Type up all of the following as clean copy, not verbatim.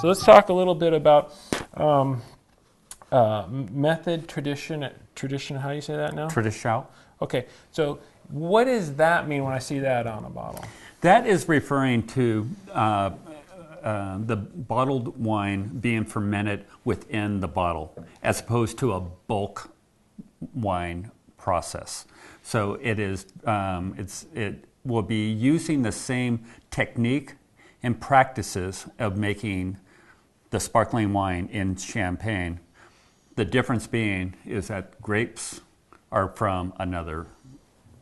So let's talk a little bit about method, tradition. How do you say that now? Traditional. Okay, so what does that mean when I see that on a bottle? That is referring to the bottled wine being fermented within the bottle, as opposed to a bulk wine process. So it is. It will be using the same technique and practices of making the sparkling wine in Champagne. The difference being is that grapes are from another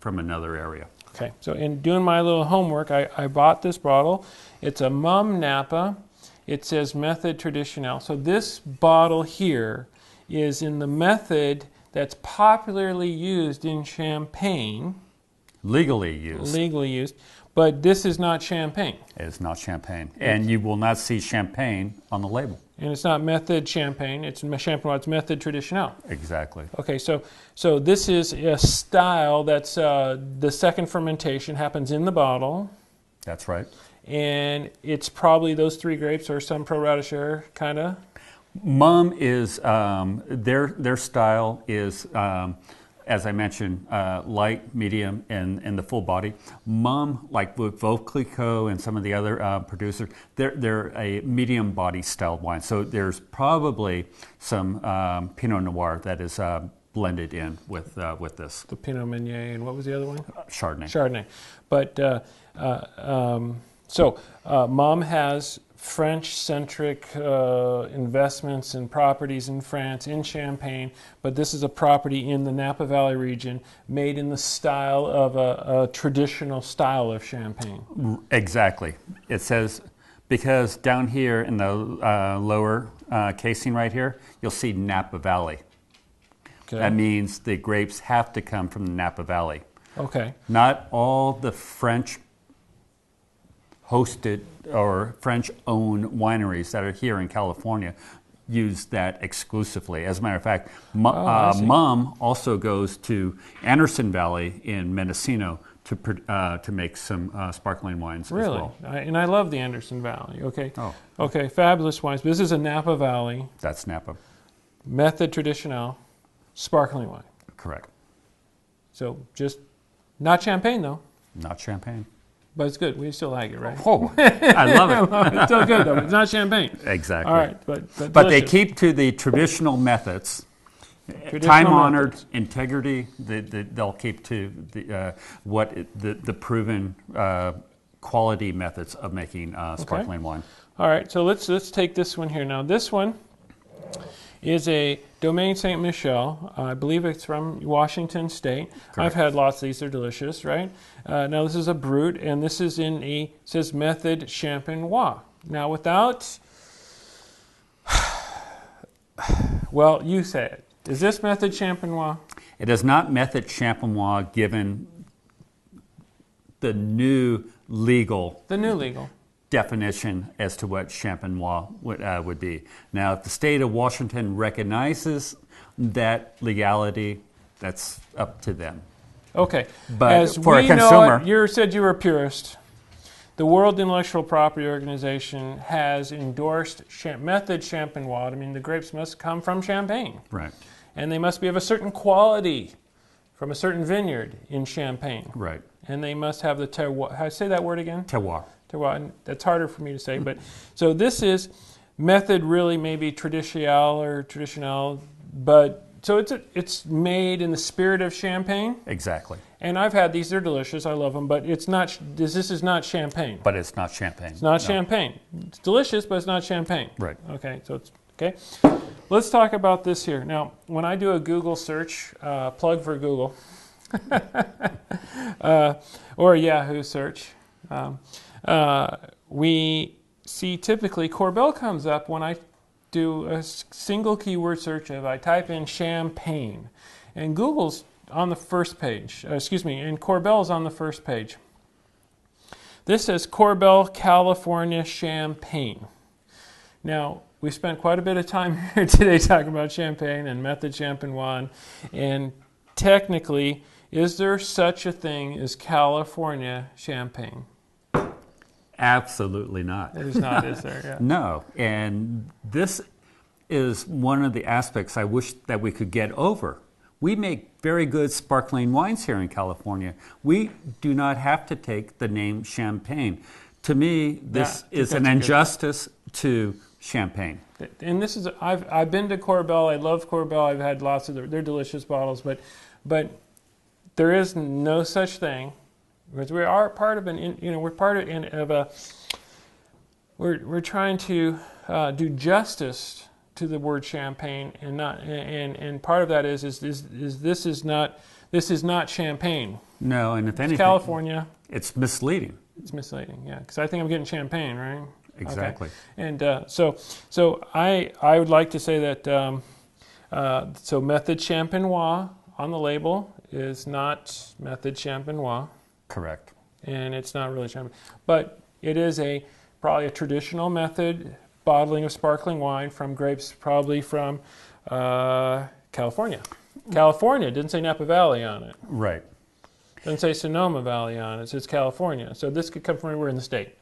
area. Okay, so in doing my little homework, I bought this bottle. It's a Mumm Napa. It says Method Traditional. So this bottle here is in the method that's popularly used in Champagne. Legally used. But this is not Champagne. It is not Champagne. And you will not see Champagne on the label. And it's not Method Champagne, it's Champagne, it's Method Traditional. Exactly. Okay, so this is a style that's the second fermentation happens in the bottle. That's right. And it's probably those three grapes or some pro rata share, kind of. Mumm is their style is, as I mentioned, light, medium, and the full body. Mumm, like with Veuve and some of the other producers, they're a medium body styled wine. So there's probably some Pinot Noir that is blended in with this. The Pinot Meunier, and what was the other one? Chardonnay. But Mumm has French-centric investments and properties in France, in Champagne, but this is a property in the Napa Valley region made in the style of a traditional style of Champagne. Exactly. It says, because down here in the lower casing right here, you'll see Napa Valley. Okay. That means the grapes have to come from the Napa Valley. Okay. Not all the French hosted or French-owned wineries that are here in California use that exclusively. As a matter of fact, Mumm also goes to Anderson Valley in Mendocino to make some sparkling wines as well. And I love the Anderson Valley. Okay. Oh. Okay, fabulous wines. This is a Napa Valley. That's Napa. Method Traditional, sparkling wine. Correct. So just not Champagne, though. Not Champagne. But it's good. We still like it, right? Oh, I love it. It's still good, though. It's not Champagne. Exactly. All right, but they keep to the traditional methods, time-honored integrity. They'll keep to the proven quality methods of making sparkling wine. All right, so let's take this one here. Now, this one is a Domaine Saint Michel. I believe it's from Washington State. Correct. I've had lots of these. They're delicious, right? Now, this is a Brut, and this is it says Method Champenois. Now, without, well, you say it. Is this Method Champenois? It is not Method Champenois given the new legal definition as to what Champenois would be. Now, if the state of Washington recognizes that legality, that's up to them. Okay. But as for a know consumer... you said you were a purist. The World Intellectual Property Organization has endorsed Method Champenois. I mean, the grapes must come from Champagne. Right. And they must be of a certain quality from a certain vineyard in Champagne. Right. And they must have the terroir. How say that word again? Terroir. Terroir. That's harder for me to say. But so this is method, really maybe traditional, but so it's made in the spirit of Champagne. Exactly. And I've had these; they're delicious. I love them, but it's not. This is not Champagne. But it's not Champagne. It's not Champagne. It's delicious, but it's not Champagne. Right. Okay. So it's okay. Let's talk about this here. Now, when I do a Google search, plug for Google, or a Yahoo search, we see typically Korbel comes up when I do a single keyword search. If I type in Champagne, and Google's on the first page, and Korbel's on the first page. This says Korbel, California Champagne. Now, we spent quite a bit of time here today talking about Champagne and Method Champenois, and technically, is there such a thing as California Champagne? Absolutely not. There's not, is there? Yeah. No, and this is one of the aspects I wish that we could get over. We make very good sparkling wines here in California. We do not have to take the name champagne. To me, this is an injustice to champagne. And this is, I've been to Korbel. I love Korbel. I've had lots of they're delicious bottles, but there is no such thing, because we are part of we're trying to do justice to the word champagne, and not, and part of that is this is not champagne. No, and if anything, it's California. It's misleading. It's misleading, yeah, because I think I'm getting champagne, right? Exactly. Okay. And so I would like to say that so Method Champenois on the label is not Method Champenois. Correct. And it's not really champagne, but it is probably a traditional method bottling of sparkling wine from grapes, probably from California. California, didn't say Napa Valley on it. Right. Doesn't say Sonoma Valley on it. It says California. So this could come from anywhere in the state.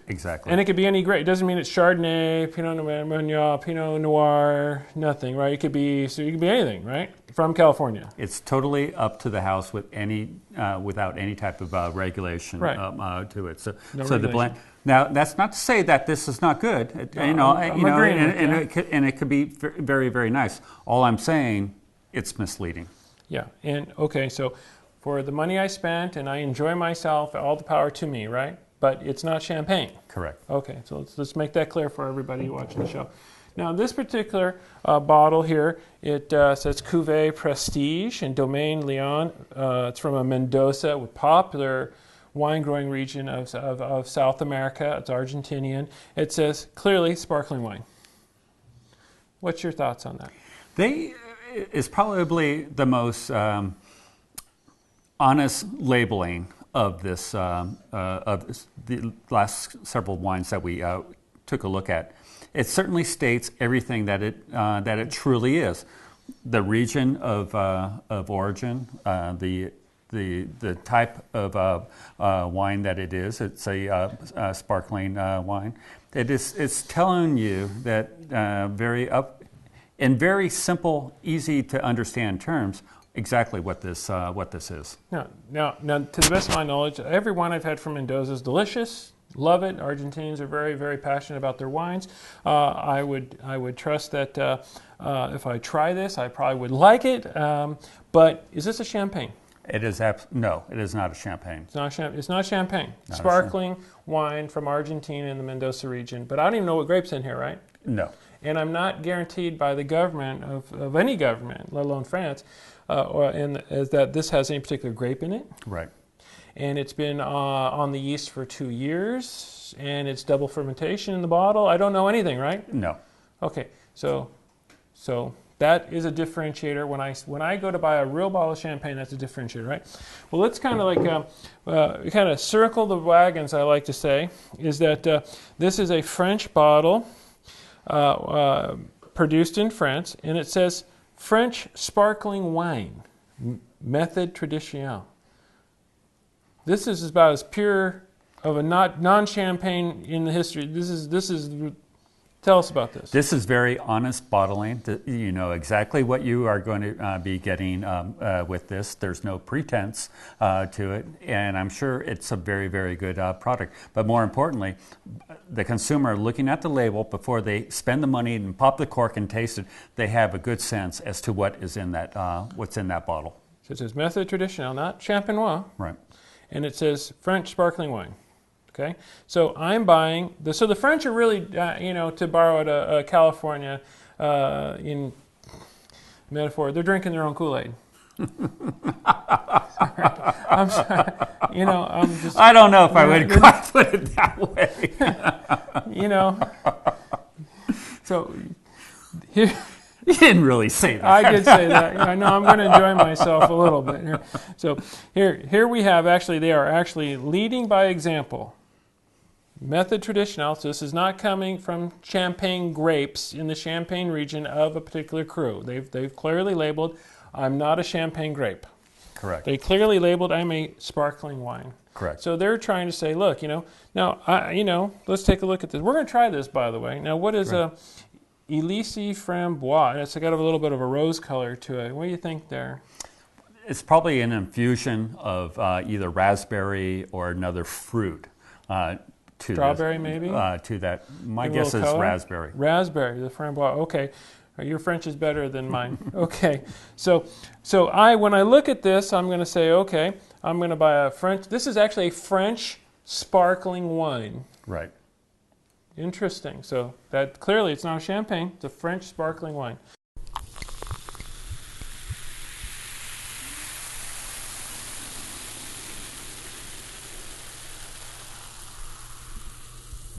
Exactly. And it could be any grape. It doesn't mean it's Chardonnay, Pinot Meunier, Pinot Noir, nothing, right? It could be anything, right? From California. It's totally up to the house with without any type of regulation to it. So the blend. Now, that's not to say that this is not good. I'm agreeing and it could be very, very nice. All I'm saying, it's misleading. Yeah. And okay, so for the money I spent and I enjoy myself, all the power to me, right? But it's not champagne. Correct. Okay, so let's make that clear for everybody watching the show. Now, this particular bottle here, it says Cuvée Prestige and Domaine Leon. It's from a Mendoza, with popular wine growing region of South America. It's Argentinian. It says clearly sparkling wine. What's your thoughts on that? Is probably the most honest labeling of this, the last several wines that we took a look at. It certainly states everything that it truly is. The region of origin, the type of wine that it is. It's a sparkling wine. It's telling you that in very simple, easy to understand terms, exactly what this is. Now, to the best of my knowledge, every wine I've had from Mendoza is delicious. Love it. Argentinians are very, very passionate about their wines. I would trust that if I try this, I probably would like it. But is this a champagne? It is no. It is not a champagne. It's not champagne. Sparkling wine from Argentina in the Mendoza region. But I don't even know what grape's in here, right? No. And I'm not guaranteed by the government of any government, let alone France, that this has any particular grape in it. Right. And it's been on the yeast for 2 years, and it's double fermentation in the bottle. I don't know anything, right? No. Okay, so that is a differentiator. When I go to buy a real bottle of champagne, that's a differentiator, right? Well, let's kind of circle the wagons. I like to say is that this is a French bottle. Produced in France, and it says French sparkling wine, Method Traditionnel. This is about as pure of a non-champagne in the history. This is. Tell us about this. This is very honest bottling. You know exactly what you are going to be getting with this. There's no pretense to it, and I'm sure it's a very, very good product. But more importantly, the consumer, looking at the label before they spend the money and pop the cork and taste it, they have a good sense as to what is in that what's in that bottle. So it says Method Traditionnel, not Champenois. Right. And it says French sparkling wine. Okay, so I'm buying so the French are really, to borrow a California in metaphor, they're drinking their own Kool-Aid. I'm sorry, I'm just. I don't know if I would quite put it that way. So here. You didn't really say that. I did say that. I know I'm going to enjoy myself a little bit here. So here we have they are actually leading by example. Method Traditionnel, so this is not coming from Champagne grapes in the Champagne region of a particular cru. They've clearly labeled, I'm not a Champagne grape. Correct. They clearly labeled, I'm a sparkling wine. Correct. So they're trying to say, look, now, let's take a look at this. We're going to try this, by the way. Now, what is a Elysée Framboise? It's got a little bit of a rose color to it. What do you think there? It's probably an infusion of either raspberry or another fruit. To Strawberry, maybe? To that. My A guess little is color? raspberry. Raspberry, the Framboise. Okay. Your French is better than mine. Okay. So when I look at this, I'm going to say, okay, I'm going to buy a French. This is actually a French sparkling wine. Right. Interesting. So that clearly it's not a champagne, it's a French sparkling wine.